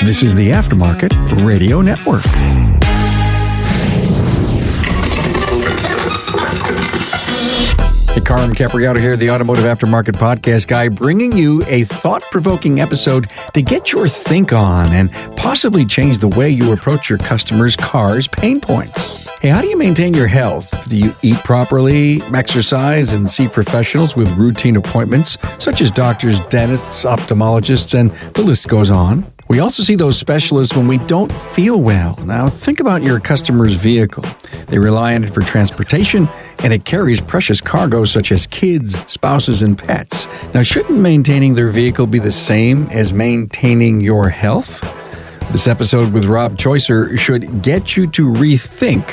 This is the Aftermarket Radio Network. Hey, Carm Capriotto here, the Automotive Aftermarket Podcast guy, bringing you a thought-provoking episode to get your think on and possibly change the way you approach your customers' cars' pain points. Hey, how do you maintain your health? Do you eat properly, exercise, and see professionals with routine appointments, such as doctors, dentists, ophthalmologists, and the list goes on? We also see those specialists when we don't feel well. Now, think about your customer's vehicle. They rely on it for transportation, and it carries precious cargo such as kids, spouses, and pets. Now, shouldn't maintaining their vehicle be the same as maintaining your health? This episode with Rob Choicer should get you to rethink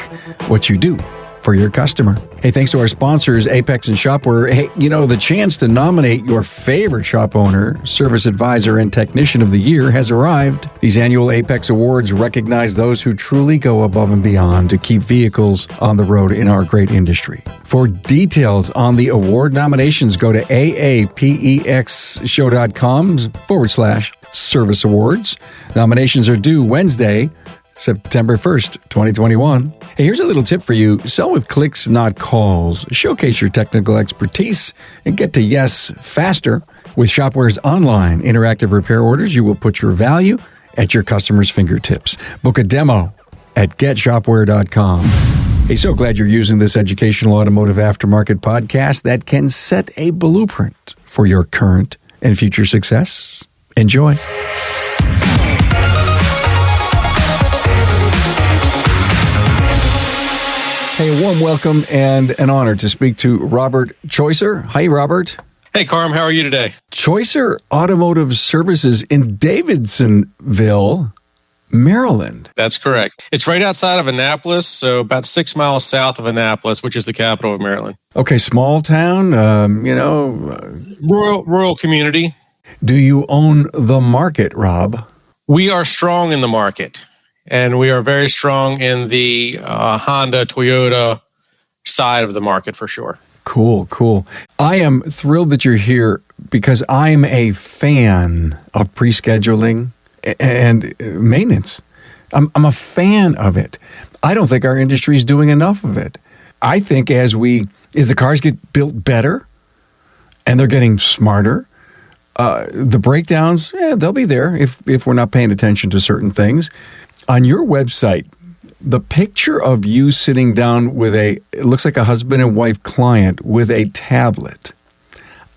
what you do for your customer. Hey, thanks to our sponsors, Apex and Shopware. Hey, the chance to nominate your favorite shop owner, service advisor, and technician of the year has arrived. These annual Apex Awards recognize those who truly go above and beyond to keep vehicles on the road in our great industry. For details on the award nominations, go to aapexshow.com/service awards. Nominations are due Wednesday, September 1st, 2021. Hey, here's a little tip for you. Sell with clicks, not calls. Showcase your technical expertise and get to yes faster. With Shopware's online interactive repair orders, you will put your value at your customer's fingertips. Book a demo at getshopware.com. Hey, so glad you're using this educational automotive aftermarket podcast that can set a blueprint for your current and future success. Enjoy. Hey, a warm welcome and an honor to speak to Robert Choicer. Hi, Robert. Hey, Carm. How are you today? Choicer Automotive Services in Davidsonville, Maryland. That's correct. It's right outside of Annapolis, so about 6 miles south of Annapolis, which is the capital of Maryland. Okay, small town, Rural community. Do you own the market, Rob? We are strong in the market. And we are very strong in the Honda, Toyota side of the market for sure. Cool. I am thrilled that you're here because I'm a fan of pre-scheduling and maintenance. I'm a fan of it. I don't think our industry is doing enough of it. I think as the cars get built better and they're getting smarter, the breakdowns, they'll be there if we're not paying attention to certain things. On your website, the picture of you sitting down with it looks like a husband and wife client with a tablet.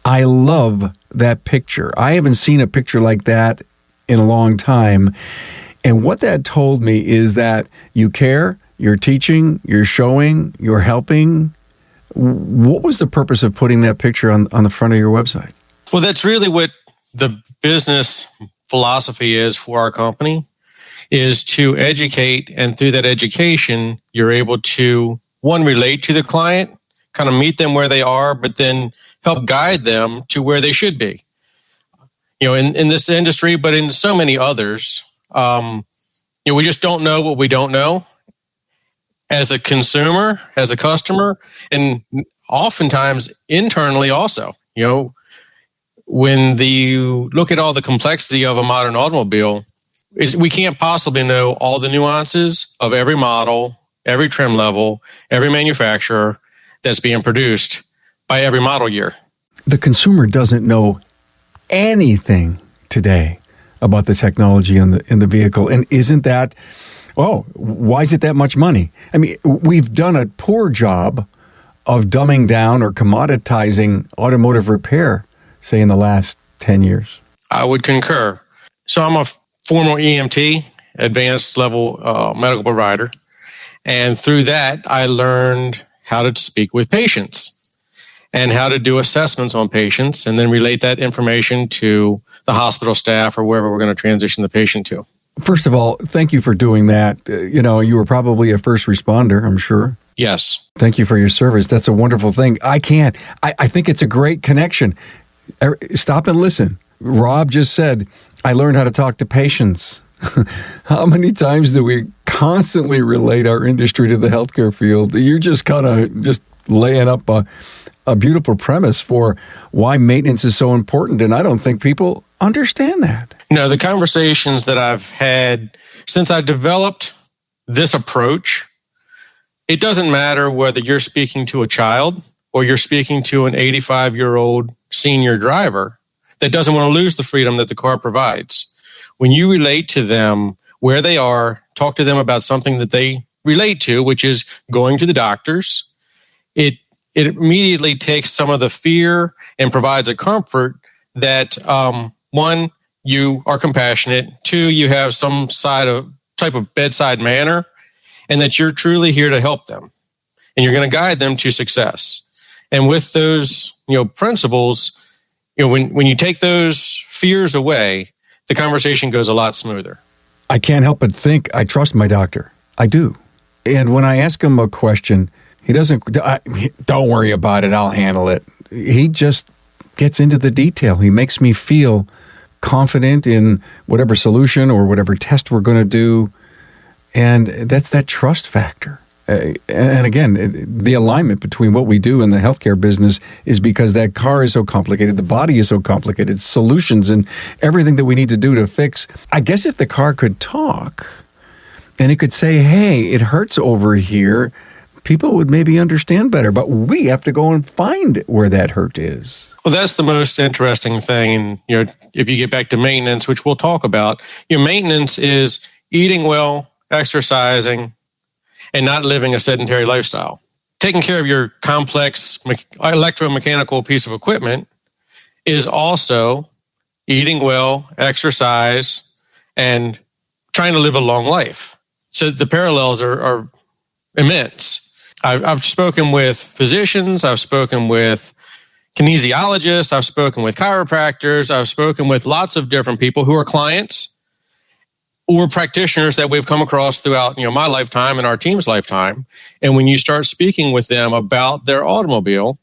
I love that picture. I haven't seen a picture like that in a long time. And what that told me is that you care, you're teaching, you're showing, you're helping. What was the purpose of putting that picture on the front of your website? Well, that's really what the business philosophy is for our company. Is to educate, and through that education, you're able to, one, relate to the client, kind of meet them where they are, but then help guide them to where they should be. In this industry, but in so many others, we just don't know what we don't know as a consumer, as a customer, and oftentimes internally also. When you look at all the complexity of a modern automobile, we can't possibly know all the nuances of every model, every trim level, every manufacturer that's being produced by every model year. The consumer doesn't know anything today about the technology in the vehicle. And isn't that, why is it that much money? I mean, we've done a poor job of dumbing down or commoditizing automotive repair, say, in the last 10 years. I would concur. So I'm a former EMT, advanced level medical provider. And through that, I learned how to speak with patients and how to do assessments on patients and then relate that information to the hospital staff or wherever we're going to transition the patient to. First of all, thank you for doing that. You were probably a first responder, I'm sure. Yes. Thank you for your service. That's a wonderful thing. I think it's a great connection. Stop and listen. Rob just said, I learned how to talk to patients. How many times do we constantly relate our industry to the healthcare field? You're just kind of just laying up a beautiful premise for why maintenance is so important. And I don't think people understand that. No, the conversations that I've had since I developed this approach, it doesn't matter whether you're speaking to a child or you're speaking to an 85-year-old senior driver that doesn't want to lose the freedom that the car provides. When you relate to them where they are, talk to them about something that they relate to, which is going to the doctors, it immediately takes some of the fear and provides a comfort that, one, you are compassionate, two, you have some type of bedside manner, and that you're truly here to help them. And you're going to guide them to success. And with those, principles, when you take those fears away, the conversation goes a lot smoother. I can't help but think I trust my doctor. I do. And when I ask him a question, he doesn't, don't worry about it, I'll handle it. He just gets into the detail. He makes me feel confident in whatever solution or whatever test we're going to do. And that's that trust factor. And again, the alignment between what we do in the healthcare business is because that car is so complicated, the body is so complicated, solutions and everything that we need to do to fix. I guess if the car could talk and it could say, hey, it hurts over here, people would maybe understand better. But we have to go and find where that hurt is. Well, that's the most interesting thing. And, if you get back to maintenance, which we'll talk about, maintenance is eating well, exercising, and not living a sedentary lifestyle. Taking care of your complex electromechanical piece of equipment is also eating well, exercise, and trying to live a long life. So the parallels are immense. I've spoken with physicians, I've spoken with kinesiologists, I've spoken with chiropractors, I've spoken with lots of different people who are clients or practitioners that we've come across throughout, my lifetime and our team's lifetime. And when you start speaking with them about their automobile,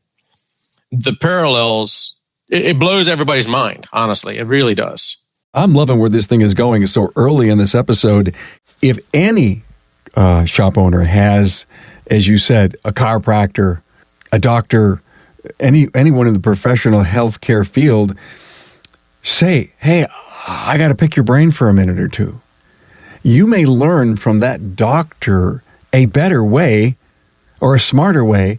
the parallels, it blows everybody's mind, honestly. It really does. I'm loving where this thing is going so early in this episode. If any shop owner has, as you said, a chiropractor, a doctor, anyone in the professional healthcare field, say, hey, I got to pick your brain for a minute or two. You may learn from that doctor a better way or a smarter way,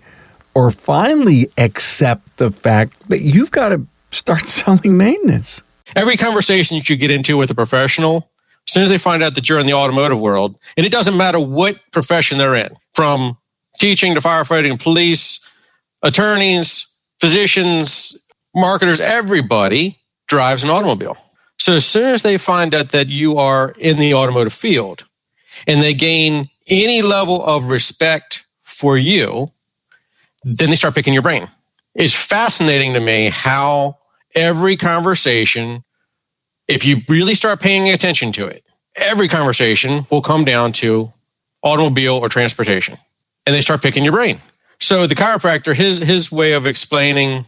or finally accept the fact that you've got to start selling maintenance. Every conversation that you get into with a professional, as soon as they find out that you're in the automotive world, and it doesn't matter what profession they're in, from teaching to firefighting, police, attorneys, physicians, marketers, everybody drives an automobile. So as soon as they find out that you are in the automotive field and they gain any level of respect for you, then they start picking your brain. It's fascinating to me how every conversation, if you really start paying attention to it, every conversation will come down to automobile or transportation. And they start picking your brain. So the chiropractor, his way of explaining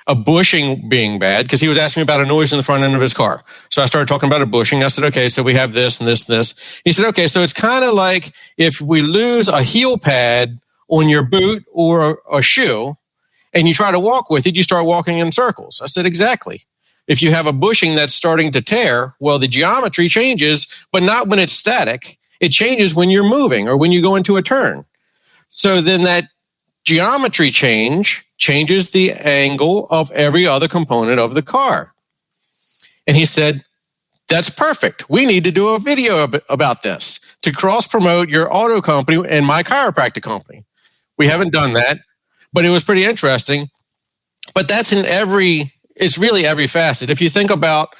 a bushing being bad, because he was asking me about a noise in the front end of his car. So I started talking about a bushing. I said, okay, so we have this and this, this. He said, okay, so it's kind of like if we lose a heel pad on your boot or a shoe and you try to walk with it, you start walking in circles. I said, exactly. If you have a bushing that's starting to tear, well, the geometry changes, but not when it's static. It changes when you're moving or when you go into a turn. So then that geometry changes the angle of every other component of the car. And he said, that's perfect. We need to do a video about this to cross-promote your auto company and my chiropractic company. We haven't done that, but it was pretty interesting. But that's it's really every facet. If you think about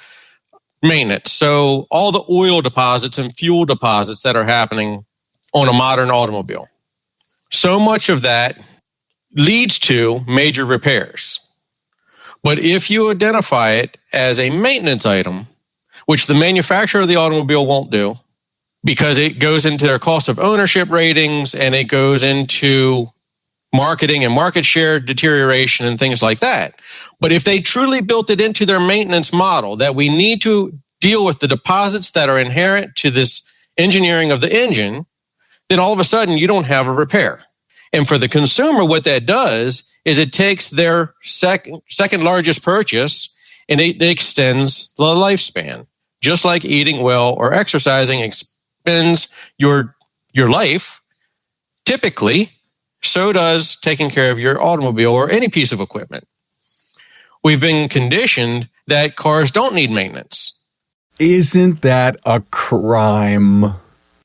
maintenance, so all the oil deposits and fuel deposits that are happening on a modern automobile, so much of that leads to major repairs. But if you identify it as a maintenance item, which the manufacturer of the automobile won't do because it goes into their cost of ownership ratings and it goes into marketing and market share deterioration and things like that. But if they truly built it into their maintenance model that we need to deal with the deposits that are inherent to this engineering of the engine, then all of a sudden you don't have a repair. And for the consumer, what that does is it takes their second largest purchase and it extends the lifespan. Just like eating well or exercising extends your life, typically, so does taking care of your automobile or any piece of equipment. We've been conditioned that cars don't need maintenance. Isn't that a crime?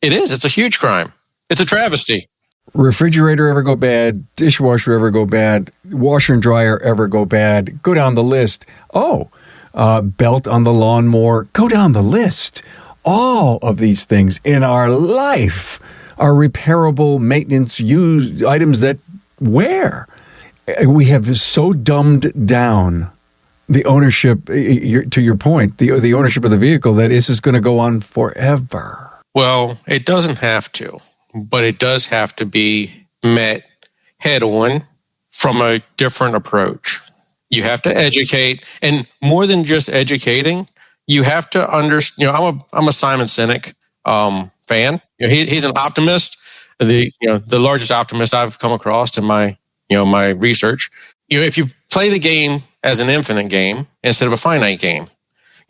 It is. It's a huge crime. It's a travesty. Refrigerator ever go bad? Dishwasher ever go bad? Washer and dryer ever go bad? Go down the list. Belt on the lawnmower. Go down the list. All of these things in our life are repairable maintenance items that wear. We have so dumbed down the ownership, to your point, the ownership of the vehicle, that this is going to go on forever. Well, it doesn't have to, but it does have to be met head on from a different approach. You have to educate, and more than just educating, you have to understand. I'm a Simon Sinek fan. He's an optimist, the largest optimist I've come across in my research. If you play the game as an infinite game instead of a finite game,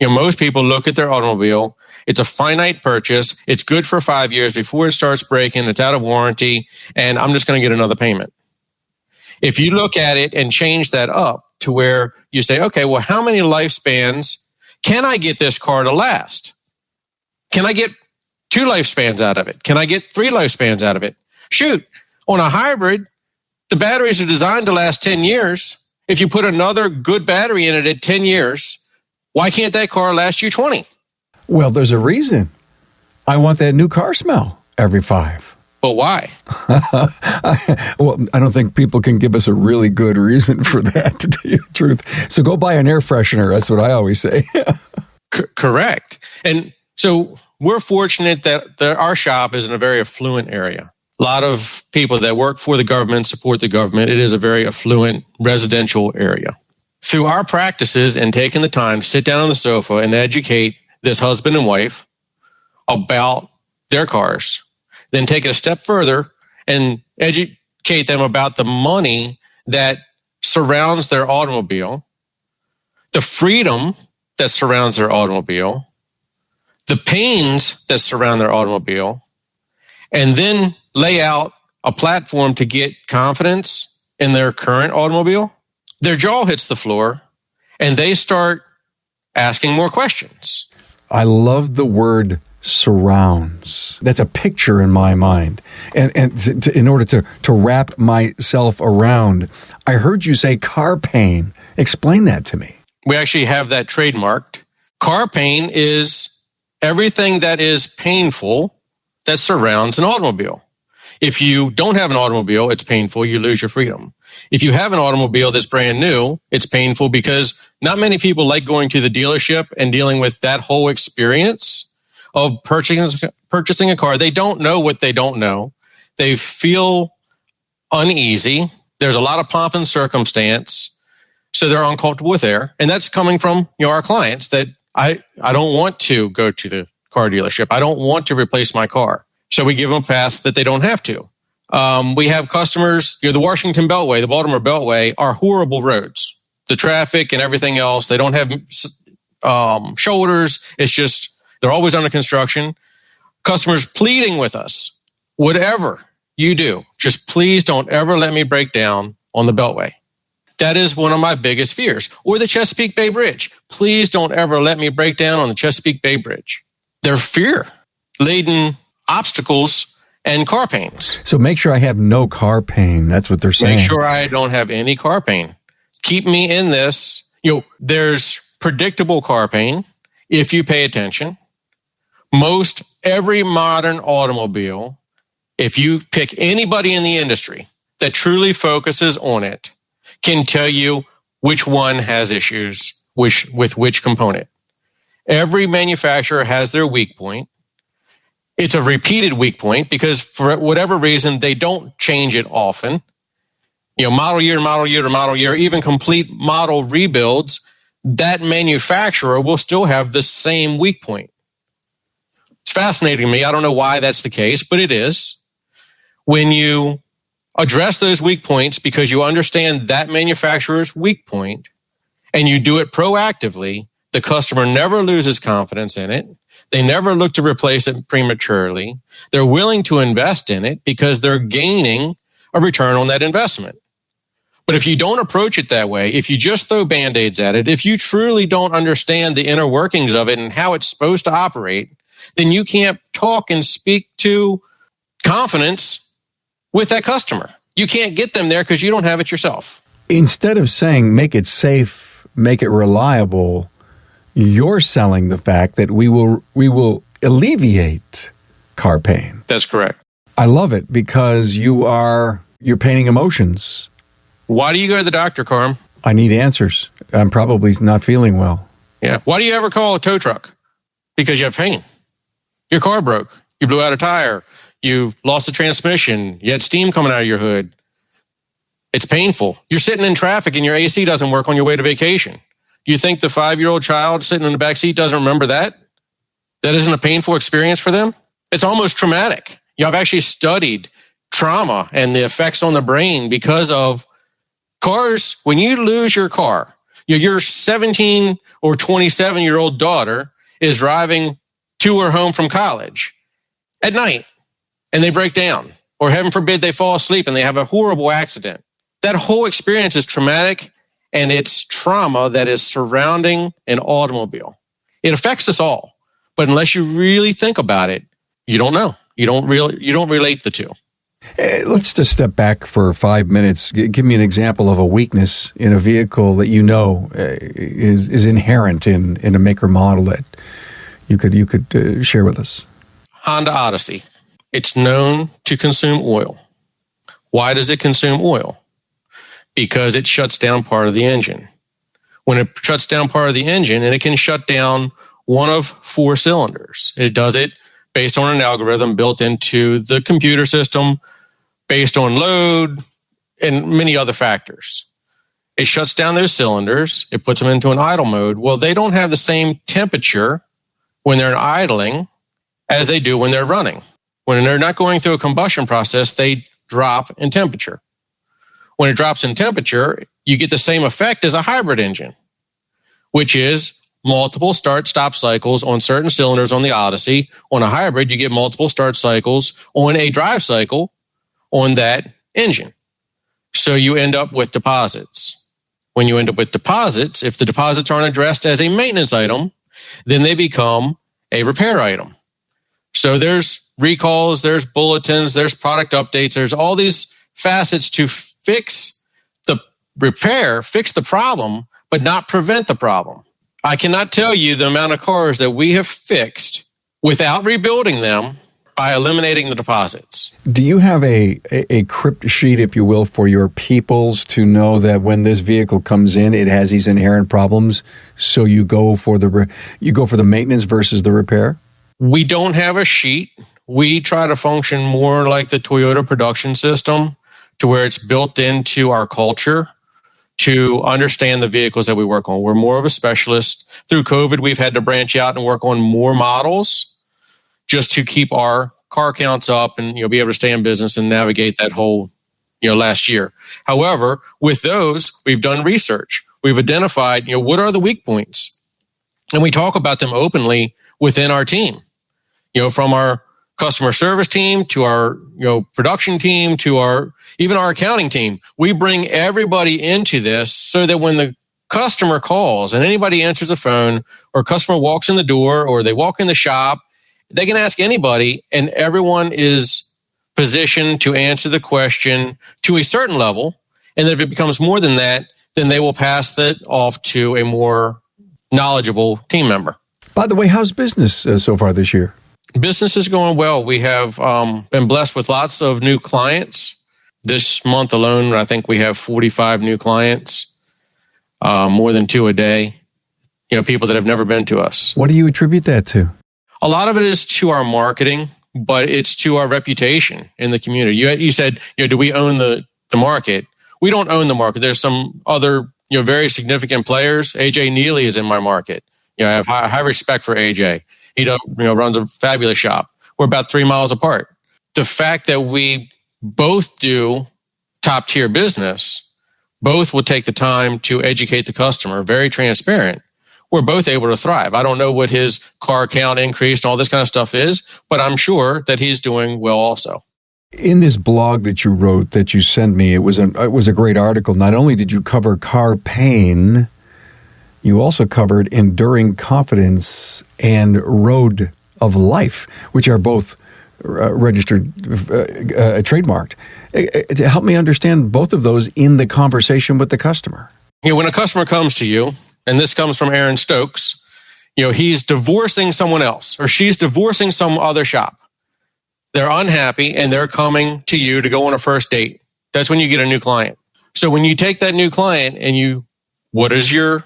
most people look at their automobile. It's a finite purchase. It's good for 5 years before it starts breaking. It's out of warranty, and I'm just going to get another payment. If you look at it and change that up to where you say, okay, well, how many lifespans can I get this car to last? Can I get 2 lifespans out of it? Can I get 3 lifespans out of it? Shoot, on a hybrid, the batteries are designed to last 10 years. If you put another good battery in it at 10 years, why can't that car last you 20? Well, there's a reason. I want that new car smell every 5. But why? Well, I don't think people can give us a really good reason for that, to tell you the truth. So go buy an air freshener. That's what I always say. Correct. And so we're fortunate that our shop is in a very affluent area. A lot of people that work for the government support the government. It is a very affluent residential area. Through our practices and taking the time to sit down on the sofa and educate this husband and wife about their cars, then take it a step further and educate them about the money that surrounds their automobile, the freedom that surrounds their automobile, the pains that surround their automobile, and then lay out a platform to get confidence in their current automobile, their jaw hits the floor and they start asking more questions. I love the word surrounds. That's a picture in my mind. And in order to wrap myself around, I heard you say car pain. Explain that to me. We actually have that trademarked. Car pain is everything that is painful that surrounds an automobile. If you don't have an automobile, it's painful. You lose your freedom. If you have an automobile that's brand new, it's painful because not many people like going to the dealership and dealing with that whole experience of purchasing a car. They don't know what they don't know. They feel uneasy. There's a lot of pomp and circumstance. So they're uncomfortable with there. And that's coming from our clients that I don't want to go to the car dealership. I don't want to replace my car. So we give them a path that they don't have to. We have customers, the Washington Beltway, the Baltimore Beltway are horrible roads. The traffic and everything else, they don't have shoulders. It's just, they're always under construction. Customers pleading with us, whatever you do, just please don't ever let me break down on the Beltway. That is one of my biggest fears. Or the Chesapeake Bay Bridge. Please don't ever let me break down on the Chesapeake Bay Bridge. They're fear-laden obstacles and car pains. So make sure I have no car pain. That's what they're saying. Make sure I don't have any car pain. Keep me in this. There's predictable car pain if you pay attention. Most every modern automobile, if you pick anybody in the industry that truly focuses on it, can tell you which one has issues with which component. Every manufacturer has their weak point. It's a repeated weak point because for whatever reason, they don't change it often. Model year to model year to model year, even complete model rebuilds, that manufacturer will still have the same weak point. It's fascinating to me. I don't know why that's the case, but it is. When you address those weak points because you understand that manufacturer's weak point and you do it proactively, the customer never loses confidence in it. They never look to replace it prematurely. They're willing to invest in it because they're gaining a return on that investment. But if you don't approach it that way, if you just throw Band-Aids at it, if you truly don't understand the inner workings of it and how it's supposed to operate, then you can't talk and speak to confidence with that customer. You can't get them there because you don't have it yourself. Instead of saying make it safe, make it reliable, you're selling the fact that we will alleviate car pain. That's correct. I love it because you're painting emotions. Why do you go to the doctor, Carm? I need answers. I'm probably not feeling well. Yeah. Why do you ever call a tow truck? Because you have pain. Your car broke. You blew out a tire. You lost the transmission. You had steam coming out of your hood. It's painful. You're sitting in traffic and your AC doesn't work on your way to vacation. You think the 5-year-old child sitting in the back seat doesn't remember that? That isn't a painful experience for them? It's almost traumatic. I've actually studied trauma and the effects on the brain because of cars. When you lose your car, your 17 or 27-year-old daughter is driving to or home from college at night and they break down, or heaven forbid they fall asleep and they have a horrible accident. That whole experience is traumatic, and it's trauma that is surrounding an automobile. It affects us all, but unless you really think about it, you don't know. You don't relate the two. Let's just step back for 5 minutes. Give me an example of a weakness in a vehicle that you know is inherent in a maker model that you could share with us. Honda Odyssey. It's known to consume oil. Why does it consume oil? Because it shuts down part of the engine. When it shuts down part of the engine, and it can shut down one of 4 cylinders. It does it based on an algorithm built into the computer system, based on load and many other factors. It shuts down those cylinders. It puts them into an idle mode. Well, they don't have the same temperature when they're idling as they do when they're running. When they're not going through a combustion process, they drop in temperature. When it drops in temperature, you get the same effect as a hybrid engine, which is multiple start-stop cycles on certain cylinders on the Odyssey. On a hybrid, you get multiple start cycles on a drive cycle on that engine. So you end up with deposits. When you end up with deposits, if the deposits aren't addressed as a maintenance item, then they become a repair item. So there's recalls, there's bulletins, there's product updates, there's all these facets to fix the problem, but not prevent the problem. I cannot tell you the amount of cars that we have fixed without rebuilding them by eliminating the deposits. Do you have a crypt sheet, if you will, for your peoples to know that when this vehicle comes in, it has these inherent problems, so you go for the maintenance versus the repair? We don't have a sheet. We try to function more like the Toyota production system, to where it's built into our culture to understand the vehicles that we work on. We're more of a specialist. Through COVID, we've had to branch out and work on more models just to keep our car counts up and be able to stay in business and navigate that whole last year. However, with those, we've done research. We've identified what are the weak points, and we talk about them openly within our team. From our customer service team to our production team to even our accounting team. We bring everybody into this so that when the customer calls and anybody answers the phone, or a customer walks in the door, or they walk in the shop, they can ask anybody, and everyone is positioned to answer the question to a certain level. And then if it becomes more than that, then they will pass that off to a more knowledgeable team member. By the way, how's business so far this year? Business is going well. We have been blessed with lots of new clients. This month alone, I think we have 45 new clients, more than 2 a day. People that have never been to us. What do you attribute that to? A lot of it is to our marketing, but it's to our reputation in the community. You said, do we own the market? We don't own the market. There's some other, very significant players. AJ Neely is in my market. I have high respect for AJ. He runs a fabulous shop. We're about 3 miles apart. The fact that we both do top tier business, both would take the time to educate the customer, very transparent, we're both able to thrive. I don't know what his car count increased and all this kind of stuff is, but I'm sure that he's doing well also. In this blog that you wrote, that you sent me, it was a great article. Not only did you cover car pain, you also covered enduring confidence and road of life, which are both registered, trademarked. Help me understand both of those in the conversation with the customer. When a customer comes to you, and this comes from Aaron Stokes, he's divorcing someone else or she's divorcing some other shop. They're unhappy and they're coming to you to go on a first date. That's when you get a new client. So when you take that new client and what is your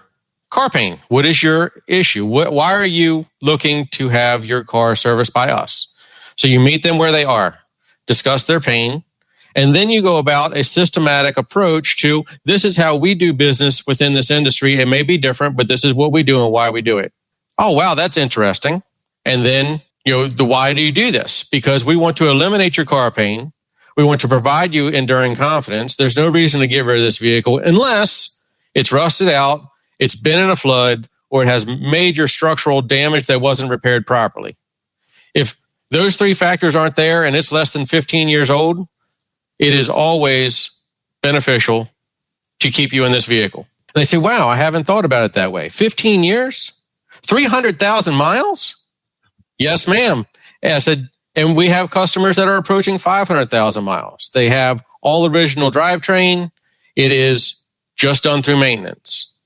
car pain? What is your issue? Why are you looking to have your car serviced by us? So you meet them where they are, discuss their pain, and then you go about a systematic approach to this is how we do business within this industry. It may be different, but this is what we do and why we do it. Oh, wow, that's interesting. And then, the why do you do this? Because we want to eliminate your car pain. We want to provide you enduring confidence. There's no reason to get rid of this vehicle unless it's rusted out, it's been in a flood, or it has major structural damage that wasn't repaired properly. If those three factors aren't there and it's less than 15 years old, it is always beneficial to keep you in this vehicle. And they say, wow, I haven't thought about it that way. 15 years? 300,000 miles? Yes, ma'am. And I said, and we have customers that are approaching 500,000 miles. They have all original drivetrain. It is just done through maintenance.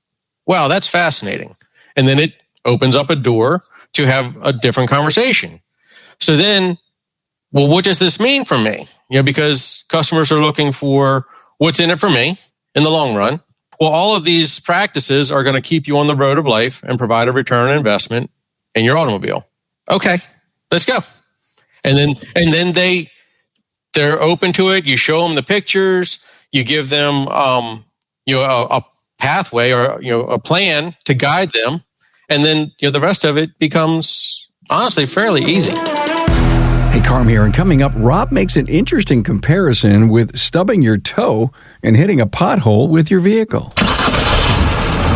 Wow, that's fascinating. And then it opens up a door to have a different conversation. So then, well, what does this mean for me? Because customers are looking for what's in it for me in the long run. Well, all of these practices are going to keep you on the road of life and provide a return on investment in your automobile. Okay, let's go. And then they're open to it. You show them the pictures. You give them a pathway or a plan to guide them, and then the rest of it becomes honestly fairly easy. Hey, Carm here, and coming up, Rob makes an interesting comparison with stubbing your toe and hitting a pothole with your vehicle.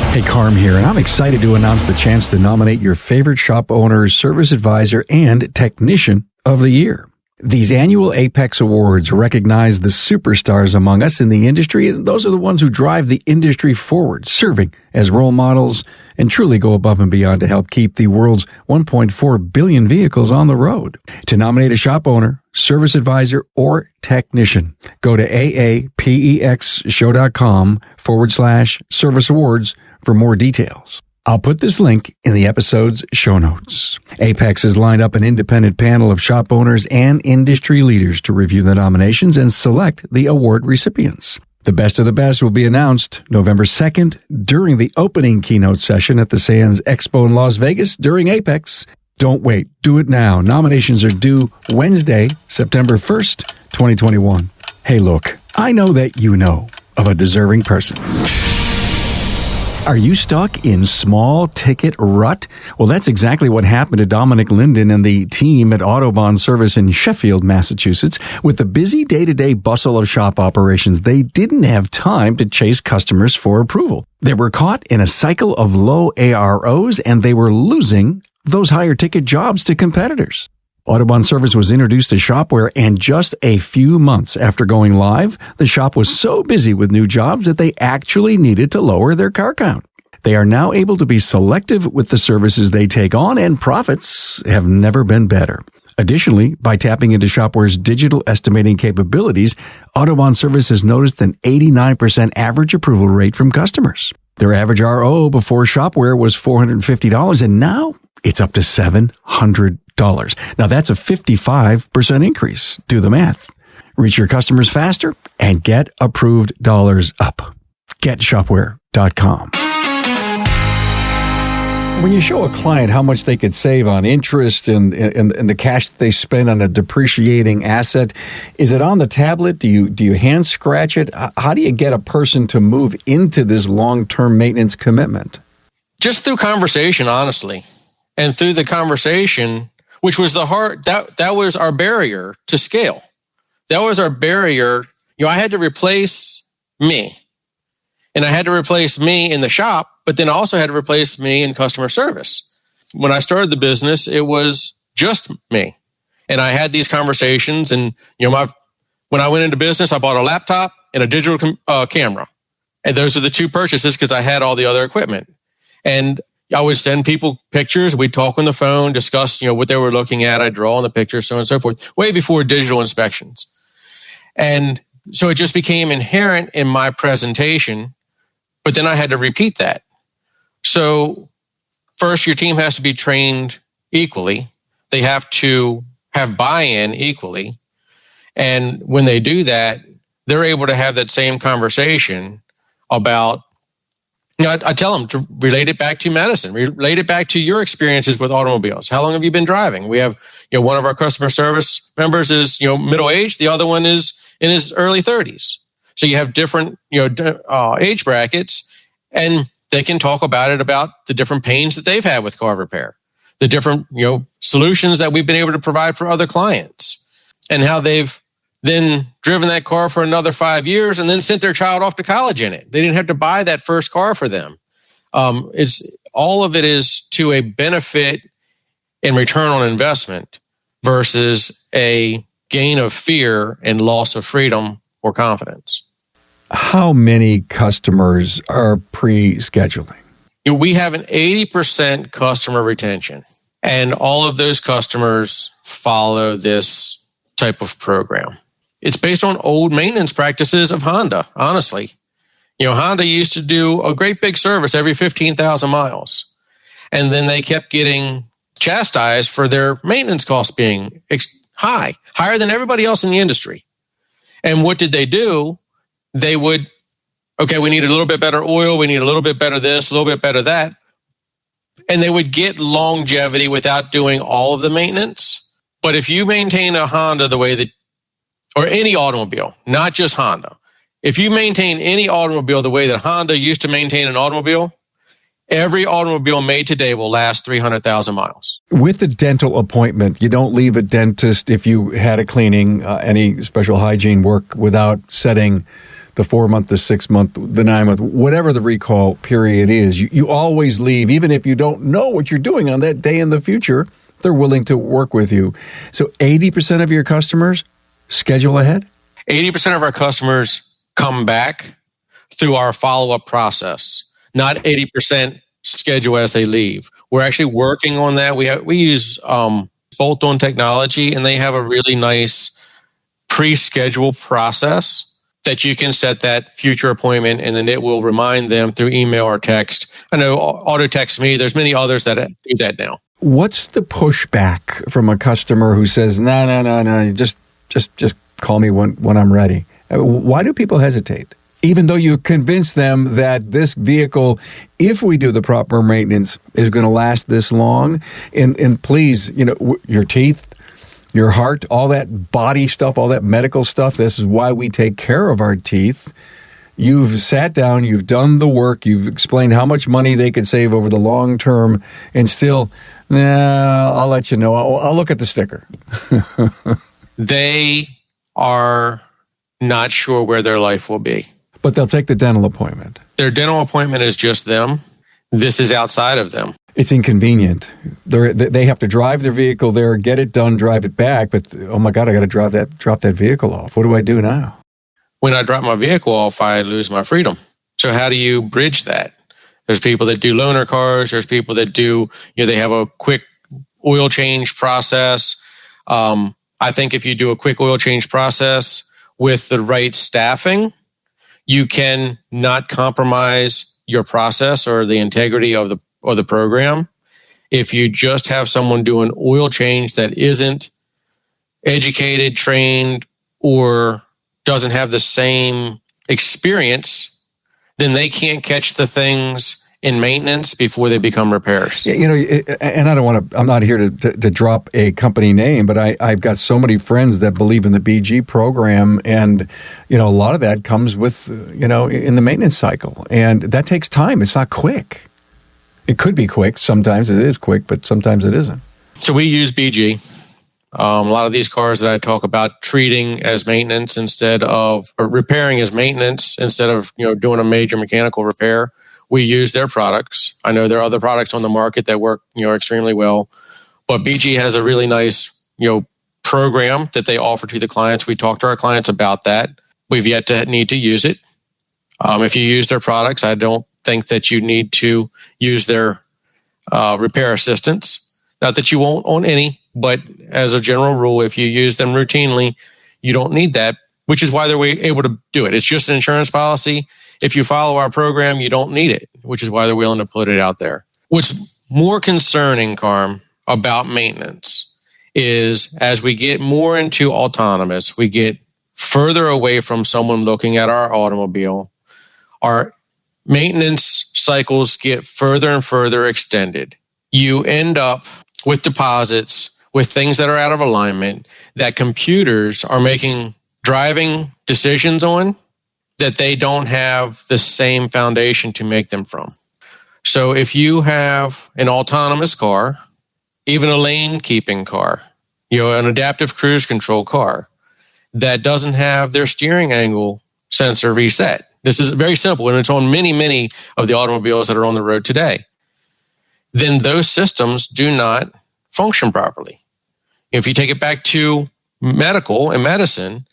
Hey, Carm here, and I'm excited to announce the chance to nominate your favorite shop owner, service advisor, and technician of the year. These annual Apex Awards recognize the superstars among us in the industry, and those are the ones who drive the industry forward, serving as role models and truly go above and beyond to help keep the world's 1.4 billion vehicles on the road. To nominate a shop owner, service advisor, or technician, go to aapexshow.com/service awards for more details. I'll put this link in the episode's show notes. Apex has lined up an independent panel of shop owners and industry leaders to review the nominations and select the award recipients. The best of the best will be announced November 2nd during the opening keynote session at the Sands Expo in Las Vegas during Apex. Don't wait. Do it now. Nominations are due Wednesday, September 1st, 2021. Hey, look, I know that you know of a deserving person. Are you stuck in small ticket rut? Well, that's exactly what happened to Dominic Linden and the team at Autobahn Service in Sheffield, Massachusetts. With the busy day-to-day bustle of shop operations, they didn't have time to chase customers for approval. They were caught in a cycle of low AROs, and they were losing those higher ticket jobs to competitors. Autobahn Service was introduced to Shopware, and just a few months after going live, the shop was so busy with new jobs that they actually needed to lower their car count. They are now able to be selective with the services they take on, and profits have never been better. Additionally, by tapping into Shopware's digital estimating capabilities, Autobahn Service has noticed an 89% average approval rate from customers. Their average RO before Shopware was $450, and now it's up to $700. Now that's a 55% increase. Do the math. Reach your customers faster and get approved dollars up. GetShopware.com. When you show a client how much they could save on interest and the cash that they spend on a depreciating asset, is it on the tablet? Do you hand scratch it? How do you get a person to move into this long-term maintenance commitment? Just through conversation, honestly. And through the conversation, which was that was our barrier to scale. That was our barrier. I had to replace me. And I had to replace me in the shop, but then I also had to replace me in customer service. When I started the business, it was just me. And I had these conversations, and when I went into business, I bought a laptop and a digital camera. And those are the two purchases because I had all the other equipment. And I would send people pictures. We'd talk on the phone, discuss, what they were looking at. I'd draw on the pictures, so on and so forth, way before digital inspections. And so it just became inherent in my presentation, but then I had to repeat that. So first, your team has to be trained equally. They have to have buy-in equally. And when they do that, they're able to have that same conversation about, I tell them to relate it back to medicine, relate it back to your experiences with automobiles. How long have you been driving? We have, one of our customer service members is, middle-aged. The other one is in his early 30s. So you have different, age brackets, and they can talk about the different pains that they've had with car repair, the different, solutions that we've been able to provide for other clients, and how they've then driven that car for another 5 years and then sent their child off to college in it. They didn't have to buy that first car for them. It's all of it is to a benefit in return on investment versus a gain of fear and loss of freedom or confidence. How many customers are pre-scheduling? We have an 80% customer retention, and all of those customers follow this type of program. It's based on old maintenance practices of Honda, honestly. Honda used to do a great big service every 15,000 miles. And then they kept getting chastised for their maintenance costs being higher than everybody else in the industry. And what did they do? They would, we need a little bit better oil. We need a little bit better this, a little bit better that. And they would get longevity without doing all of the maintenance. But if you maintain a Honda the way that, or any automobile, not just Honda, if you maintain any automobile the way that Honda used to maintain an automobile, every automobile made today will last 300,000 miles. With a dental appointment, you don't leave a dentist if you had a cleaning, any special hygiene work without setting the 4-month, the 6-month, the 9-month, whatever the recall period is. You always leave, even if you don't know what you're doing on that day in the future, they're willing to work with you. So 80% of your customers schedule ahead? 80% of our customers come back through our follow-up process, not 80% schedule as they leave. We're actually working on that. We use bolt-on technology, and they have a really nice pre-schedule process that you can set that future appointment, and then it will remind them through email or text. I know auto text me. There's many others that do that now. What's the pushback from a customer who says, no, just call me when I'm ready? Why do people hesitate? Even though you convince them that this vehicle, if we do the proper maintenance, is going to last this long. And please, your teeth, your heart, all that body stuff, all that medical stuff, this is why we take care of our teeth. You've sat down, you've done the work, you've explained how much money they could save over the long term, and still, I'll let you know. I'll look at the sticker. They are not sure where their life will be. But they'll take the dental appointment. Their dental appointment is just them. This is outside of them. It's inconvenient. They have to drive their vehicle there, get it done, drive it back. But, oh my God, I got to drop that vehicle off. What do I do now? When I drop my vehicle off, I lose my freedom. So how do you bridge that? There's people that do loaner cars. There's people that do, they have a quick oil change process. I think if you do a quick oil change process with the right staffing, you can not compromise your process or the integrity of the program. If you just have someone do an oil change that isn't educated, trained, or doesn't have the same experience, then they can't catch the things in maintenance before they become repairs. And I'm not here to drop a company name, but I've got so many friends that believe in the BG program, and a lot of that comes with in the maintenance cycle, and that takes time. It's not quick. It could be quick. Sometimes it is quick, but sometimes it isn't. So we use BG. A lot of these cars that I talk about treating as maintenance or repairing as maintenance instead of, doing a major mechanical repair, we use their products. I know there are other products on the market that work, extremely well, but BG has a really nice, program that they offer to the clients. We talk to our clients about that. We've yet to need to use it. If you use their products, I don't think that you need to use their repair assistance. Not that you won't on any, but as a general rule, if you use them routinely, you don't need that, which is why they're able to do it. It's just an insurance policy. If you follow our program, you don't need it, which is why they're willing to put it out there. What's more concerning, Carm, about maintenance is as we get more into autonomous, we get further away from someone looking at our automobile, our maintenance cycles get further and further extended. You end up with deposits, with things that are out of alignment, that computers are making driving decisions on that they don't have the same foundation to make them from. So if you have an autonomous car, even a lane keeping car, an adaptive cruise control car that doesn't have their steering angle sensor reset. This is very simple, and it's on many, many of the automobiles that are on the road today. Then those systems do not function properly. If you take it back to medical and medicine,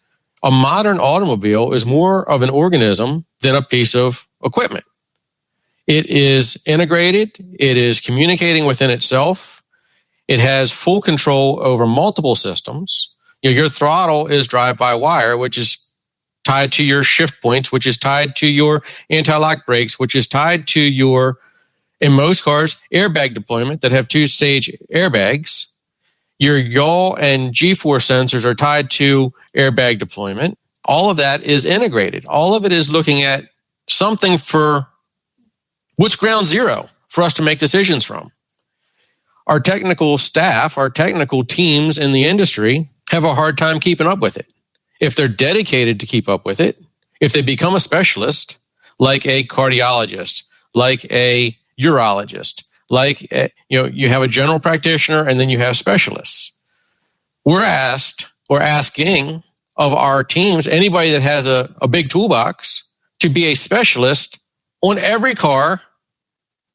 a modern automobile is more of an organism than a piece of equipment. It is integrated. It is communicating within itself. It has full control over multiple systems. Your throttle is drive-by-wire, which is tied to your shift points, which is tied to your anti-lock brakes, which is tied to your, in most cars, airbag deployment that have two-stage airbags. Your yaw and G-force sensors are tied to airbag deployment. All of that is integrated. All of it is looking at something for what's ground zero for us to make decisions from. Our technical staff, our technical teams in the industry have a hard time keeping up with it. If they're dedicated to keep up with it, if they become a specialist, like a cardiologist, like a urologist, like, you have a general practitioner and then you have specialists. We're asking of our teams, anybody that has a big toolbox, to be a specialist on every car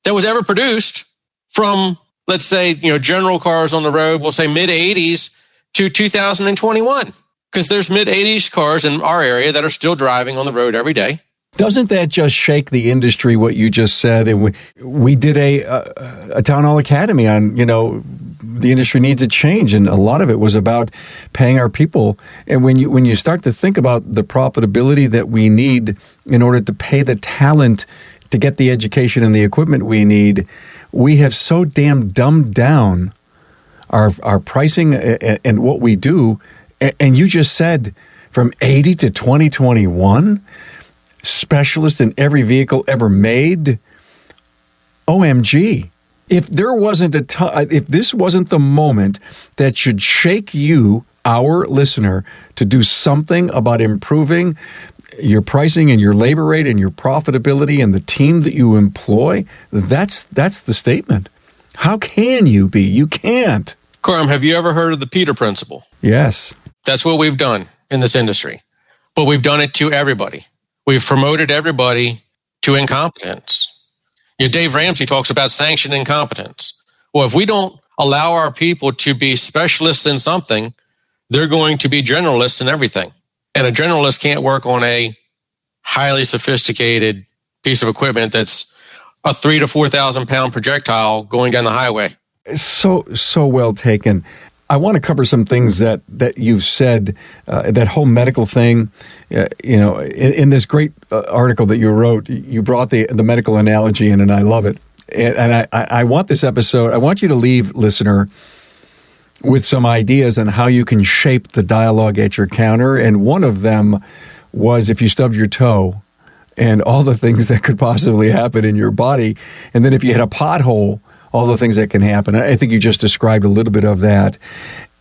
that was ever produced from, let's say, general cars on the road, we'll say mid-'80s to 2021. Because there's mid-'80s cars in our area that are still driving on the road every day. Doesn't that just shake the industry, what you just said? And we did a town hall academy on, the industry needs a change. And a lot of it was about paying our people. And when you start to think about the profitability that we need in order to pay the talent to get the education and the equipment we need, we have so damn dumbed down our pricing and what we do. And you just said from 80 to 2021, specialist in every vehicle ever made. OMG. If there wasn't if this wasn't the moment that should shake you, our listener, to do something about improving your pricing and your labor rate and your profitability and the team that you employ, that's the statement. How can you be? You can't. Carm, have you ever heard of the Peter Principle? Yes. That's what we've done in this industry. But we've done it to everybody. We've promoted everybody to incompetence. Dave Ramsey talks about sanctioned incompetence. Well, if we don't allow our people to be specialists in something, they're going to be generalists in everything. And a generalist can't work on a highly sophisticated piece of equipment that's a 3,000 to 4,000 pound projectile going down the highway. So well taken. I want to cover some things that you've said, that whole medical thing. In this great article that you wrote, you brought the medical analogy in, and I love it. And I want this episode, I want you to leave, listener, with some ideas on how you can shape the dialogue at your counter. And one of them was if you stubbed your toe and all the things that could possibly happen in your body. And then if you hit a pothole, all the things that can happen. I think you just described a little bit of that.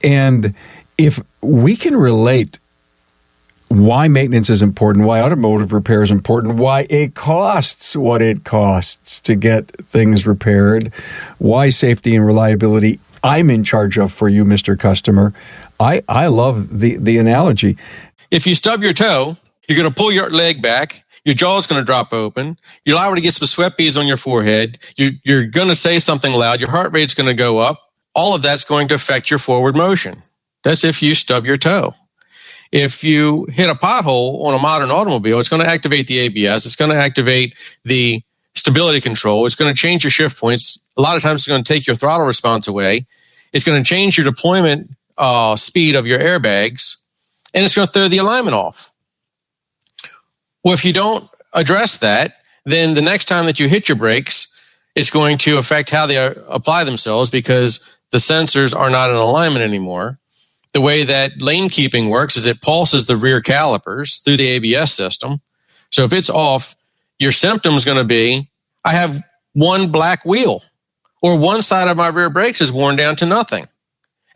And if we can relate why maintenance is important, why automotive repair is important, why it costs what it costs to get things repaired, why safety and reliability I'm in charge of for you, Mr. Customer. I love the analogy. If you stub your toe, you're going to pull your leg back. Your jaw's going to drop open. You're liable to get some sweat beads on your forehead. You're going to say something loud. Your heart rate's going to go up. All of that's going to affect your forward motion. That's if you stub your toe. If you hit a pothole on a modern automobile, it's going to activate the ABS. It's going to activate the stability control. It's going to change your shift points. A lot of times it's going to take your throttle response away. It's going to change your deployment speed of your airbags, and it's going to throw the alignment off. Well, if you don't address that, then the next time that you hit your brakes, it's going to affect how they apply themselves because the sensors are not in alignment anymore. The way that lane keeping works is it pulses the rear calipers through the ABS system. So if it's off, your symptom is going to be, I have one black wheel, or one side of my rear brakes is worn down to nothing,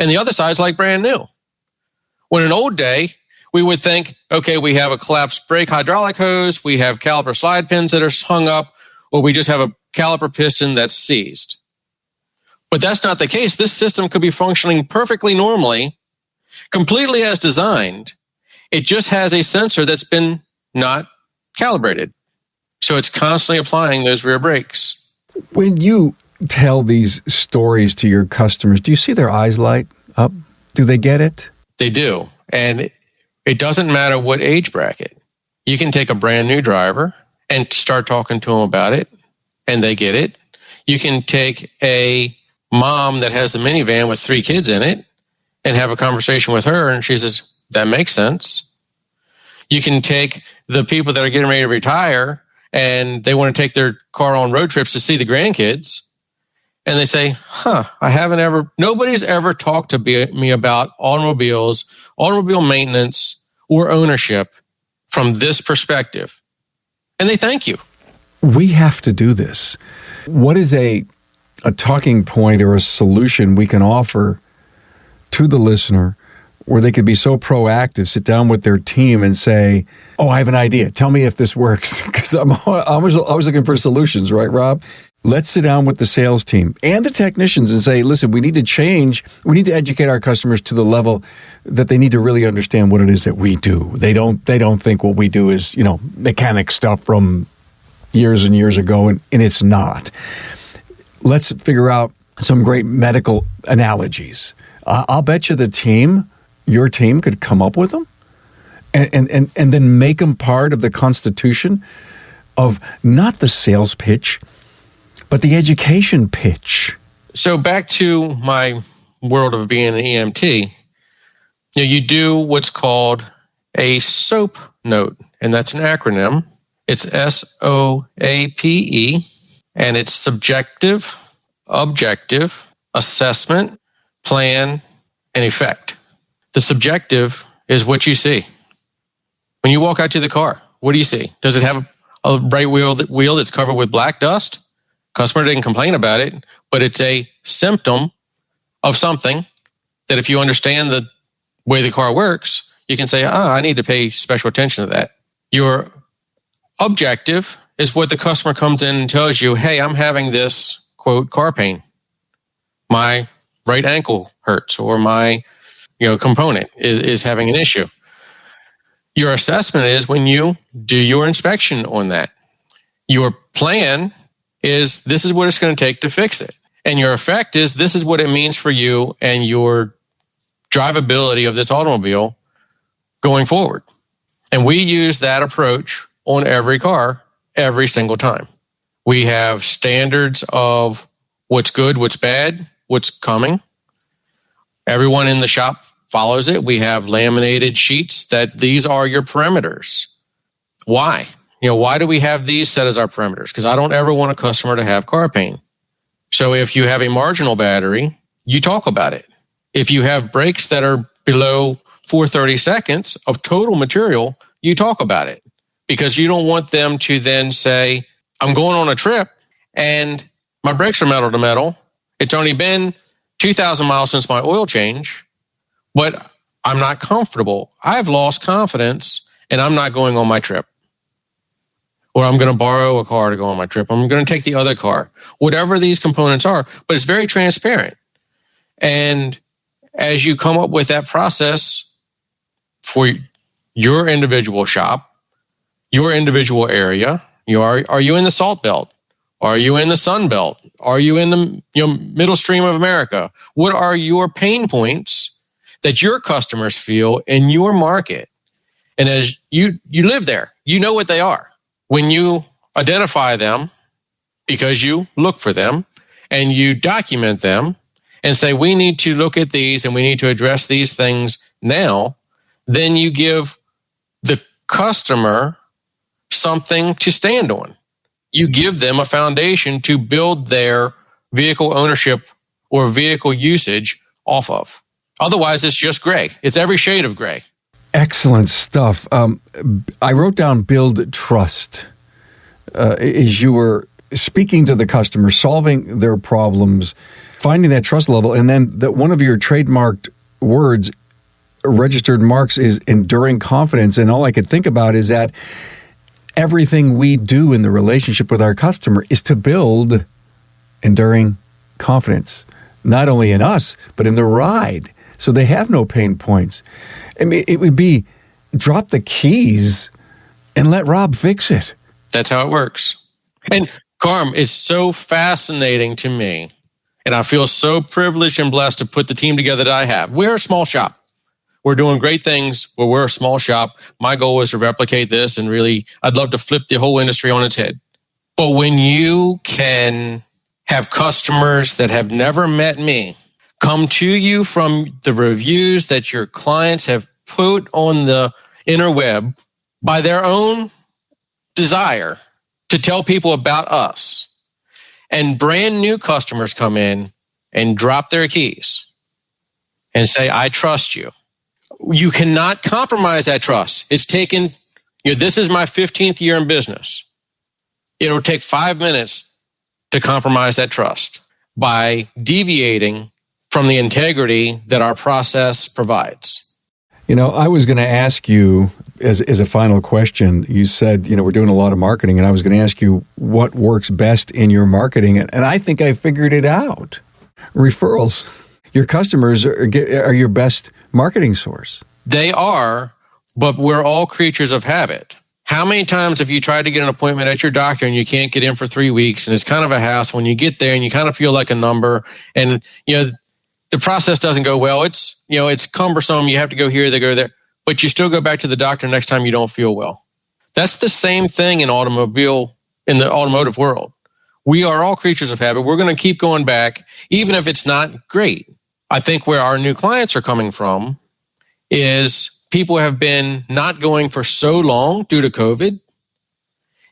and the other side's like brand new. When in an old day, we would think, okay, we have a collapsed brake hydraulic hose, we have caliper slide pins that are hung up, or we just have a caliper piston that's seized. But that's not the case. This system could be functioning perfectly normally, completely as designed. It just has a sensor that's been not calibrated. So it's constantly applying those rear brakes. When you tell these stories to your customers, do you see their eyes light up? Do they get it? They do. And it doesn't matter what age bracket. You can take a brand new driver and start talking to them about it, and they get it. You can take a mom that has the minivan with 3 kids in it and have a conversation with her, and she says, that makes sense. You can take the people that are getting ready to retire and they want to take their car on road trips to see the grandkids, and they say, nobody's ever talked to me about automobiles, automobile maintenance, or ownership from this perspective. And they thank you. We have to do this. What is a talking point or a solution we can offer to the listener where they could be so proactive, sit down with their team and say, oh, I have an idea. Tell me if this works. Because I'm always looking for solutions, right, Rob? Let's sit down with the sales team and the technicians and say, listen, we need to change. We need to educate our customers to the level that they need to really understand what it is that we do. They don't think what we do is, mechanic stuff from years and years ago, and it's not. Let's figure out some great medical analogies. I'll bet you your team could come up with them and then make them part of the constitution of not the sales pitch, but the education pitch. So back to my world of being an EMT, you do what's called a SOAP note, and that's an acronym. It's SOAPE, and it's subjective, objective, assessment, plan, and effect. The subjective is what you see. When you walk out to the car, what do you see? Does it have a bright wheel that's covered with black dust? Customer didn't complain about it, but it's a symptom of something that if you understand the way the car works, you can say, I need to pay special attention to that. Your objective is what the customer comes in and tells you, hey, I'm having this, quote, car pain. My right ankle hurts, or my component is having an issue. Your assessment is when you do your inspection on that. Your plan is this is what it's going to take to fix it. And your effect is this is what it means for you and your drivability of this automobile going forward. And we use that approach on every car every single time. We have standards of what's good, what's bad, what's coming. Everyone in the shop follows it. We have laminated sheets that these are your parameters. Why? Why do we have these set as our parameters? Because I don't ever want a customer to have car pain. So if you have a marginal battery, you talk about it. If you have brakes that are below 430 seconds of total material, you talk about it. Because you don't want them to then say, I'm going on a trip and my brakes are metal to metal. It's only been 2,000 miles since my oil change, but I'm not comfortable. I've lost confidence and I'm not going on my trip. Or I'm going to borrow a car to go on my trip. I'm going to take the other car. Whatever these components are, but it's very transparent. And as you come up with that process for your individual shop, your individual area, are you in the Salt Belt? Are you in the Sun Belt? Are you in the middle stream of America? What are your pain points that your customers feel in your market? And as you live there, you know what they are. When you identify them, because you look for them and you document them and say, we need to look at these and we need to address these things now, then you give the customer something to stand on. You give them a foundation to build their vehicle ownership or vehicle usage off of. Otherwise, it's just gray. It's every shade of gray. Excellent stuff. I wrote down build trust. As you were speaking to the customer, solving their problems, finding that trust level, and then that one of your trademarked words, registered marks, is enduring confidence. And all I could think about is that everything we do in the relationship with our customer is to build enduring confidence, not only in us, but in the ride, so they have no pain points. I mean, it would be drop the keys and let Rob fix it. That's how it works. And Carm, it's so fascinating to me, and I feel so privileged and blessed to put the team together that I have. We're a small shop. We're doing great things, but we're a small shop. My goal is to replicate this, and really, I'd love to flip the whole industry on its head. But when you can have customers that have never met me come to you from the reviews that your clients have put on the interweb by their own desire to tell people about us, and brand new customers come in and drop their keys and say, I trust you. You cannot compromise that trust. It's taken, this is my 15th year in business. It'll take 5 minutes to compromise that trust by deviating from the integrity that our process provides. I was going to ask you as a final question, you said, we're doing a lot of marketing, and I was going to ask you what works best in your marketing. And I think I figured it out. Referrals. Your customers are your best marketing source. They are, but we're all creatures of habit. How many times have you tried to get an appointment at your doctor and you can't get in for 3 weeks, and it's kind of a hassle when you get there and you kind of feel like a number, and the process doesn't go well. It's cumbersome. You have to go here, they go there, but you still go back to the doctor next time you don't feel well. That's the same thing in the automotive world. We are all creatures of habit. We're going to keep going back, even if it's not great. I think where our new clients are coming from is people have been not going for so long due to COVID.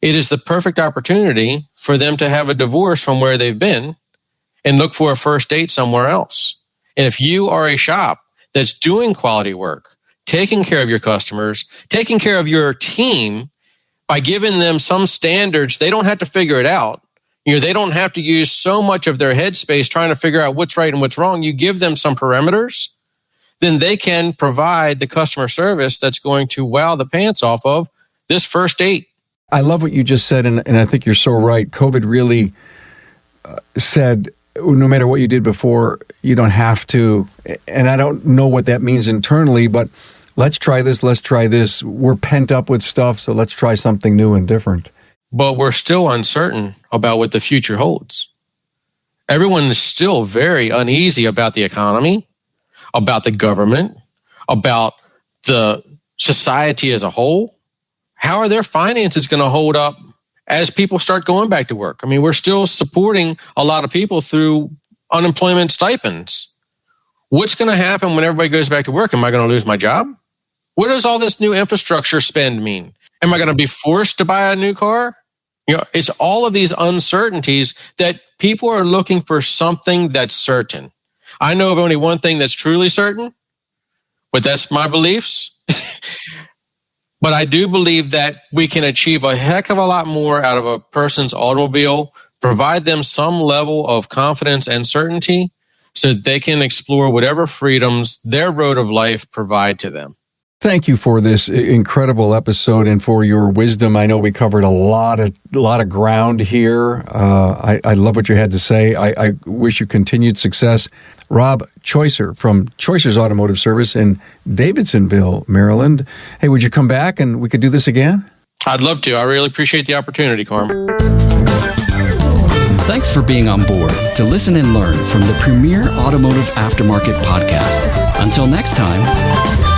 It is the perfect opportunity for them to have a divorce from where they've been and look for a first date somewhere else. And if you are a shop that's doing quality work, taking care of your customers, taking care of your team by giving them some standards, they don't have to figure it out. They don't have to use so much of their headspace trying to figure out what's right and what's wrong. You give them some parameters, then they can provide the customer service that's going to wow the pants off of this first date. I love what you just said, and I think you're so right. COVID really said, no matter what you did before, you don't have to. And I don't know what that means internally, but let's try this, let's try this. We're pent up with stuff, so let's try something new and different. But we're still uncertain about what the future holds. Everyone is still very uneasy about the economy, about the government, about the society as a whole. How are their finances going to hold up as people start going back to work? I mean, we're still supporting a lot of people through unemployment stipends. What's going to happen when everybody goes back to work? Am I going to lose my job? What does all this new infrastructure spend mean? Am I going to be forced to buy a new car? It's all of these uncertainties that people are looking for something that's certain. I know of only one thing that's truly certain, but that's my beliefs. But I do believe that we can achieve a heck of a lot more out of a person's automobile, provide them some level of confidence and certainty so that they can explore whatever freedoms their road of life provide to them. Thank you for this incredible episode and for your wisdom. I know we covered a lot of ground here. I love what you had to say. I wish you continued success. Rob Choicer from Choicer's Automotive Service in Davidsonville, Maryland. Hey, would you come back and we could do this again? I'd love to. I really appreciate the opportunity, Carm. Thanks for being on board to listen and learn from the premier automotive aftermarket podcast. Until next time.